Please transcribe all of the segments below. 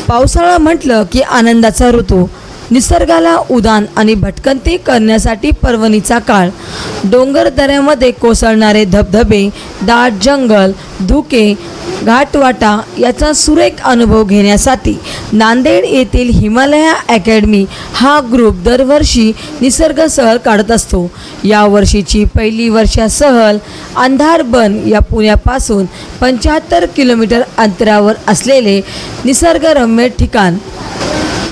पावसाळा म्हटलं की आनंदाचा ऋतू, निसर्गाला उदान आणि भटकंती करण्यासाठी पर्वणीचा काळ. डोंगर दऱ्यामध्ये कोसळणारे धबधबे, दाट जंगल, धुके, घाटवाटा याचा सुरेख अनुभव घेण्यासाठी नांदेड येथील हिमालया अकॅडमी हा ग्रुप दरवर्षी निसर्ग सहल काढत असतो. या वर्षीची पहिली वर्षा सहल अंधारबन या पुण्यापासून 75 किलोमीटर अंतरावर असलेले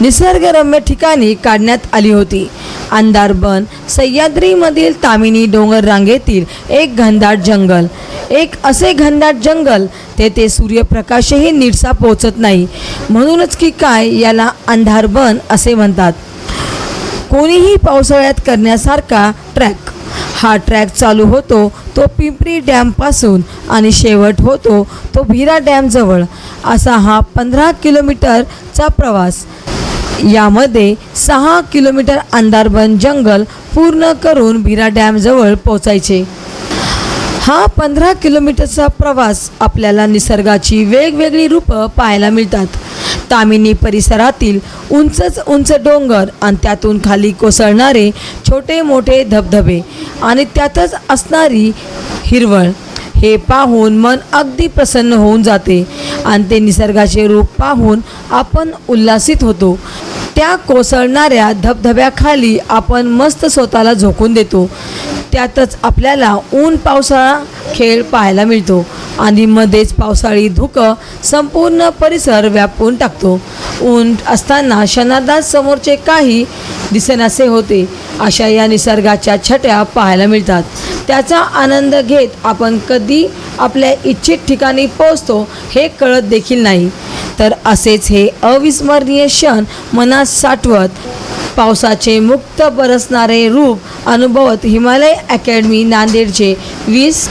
निसर्गरम्य ठिकाणी काढण्यात आली होती. अंधारबन सह्याद्रीमधील तामिनी डोंगर रांगेतील एक घनदाट जंगल, एक असे घनदाट जंगल तेथे सूर्यप्रकाशही नीटसा पोचत नाही, म्हणूनच की काय याला अंधारबन असे म्हणतात. कोणीही पावसाळ्यात करण्यासारखा ट्रॅक. हा ट्रॅक चालू होतो तो पिंपरी डॅमपासून आणि शेवट होतो तो भीरा डॅमजवळ. असा हा 15 किलोमीटरचा प्रवास. यामध्ये 6 किलोमीटर अंधारबन जंगल पूर्ण करून भीरा डॅमजवळ पोचायचे. हा 15 किलोमीटरचा प्रवास आपल्याला निसर्गाची वेगवेगळी रूपं पाहायला मिळतात. तामिनी परिसरातील उंच डोंगर आणि त्यातून खाली कोसळणारे छोटे मोठे धबधबे आणि त्यातच असणारी हिरवळ, हे पाहून मन अगदी प्रसन्न होऊन जाते आणि ते निसर्गाचे रूप पाहून आपण उल्हासित होतो. त्या कोसळणाऱ्या धबधब्याखाली आपण मस्त स्वतःला झोकून देतो. त्यातच आपल्याला ऊन पावसाळा खेळ पाहायला मिळतो आणि मध्येच पावसाळी धुकं संपूर्ण परिसर व्यापून टाकतो. ऊन असताना क्षणार्धात समोरचे काही दिसेनासे होते. अशा या निसर्गाच्या छट्या पाहायला मिळतात. त्याचा आनंद घेत आपण कधी आपल्या इच्छित ठिकाणी पोहोचतो हे कळत देखील नाही. तर असेच हे अविस्मरणीय क्षण मनात साठवत पावसाचे मुक्त बरसणारे रूप अनुभवत हिमालय अकॅडमी नांदेडचे 20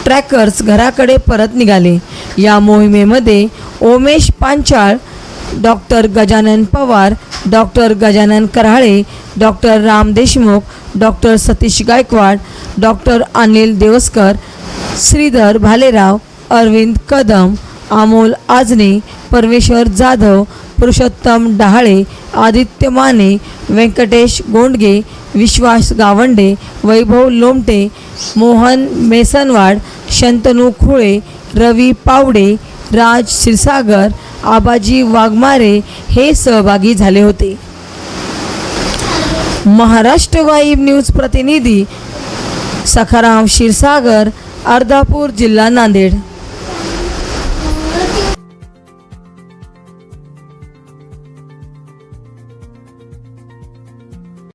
ट्रॅकर्स घराकडे परत निघाले. या मोहिमेमध्ये Umesh Panchal, doctor Gajanan Pawar, doctor Gajanan Karale, doctor Ram Deshmukh, doctor Satish Gaikwad, doctor Anil Devaskar, Shridhar Bhalerao, Arvind Kadam, Amol Ajane, Parmeshwar Jadhav, Purushottam Dahale, Aditya Mane, Venkatesh Gondage, विश्वास गावंडे, वैभव लोमटे, मोहन मेसनवाड, शंतनू खुळे, रवी पावडे, राज क्षीरसागर, आबाजी वाघमारे हे सहभागी झाले होते. महाराष्ट्र वाईब न्यूज प्रतिनिधी सखाराम क्षीरसागर, अर्धापूर, जिल्हा नांदेड.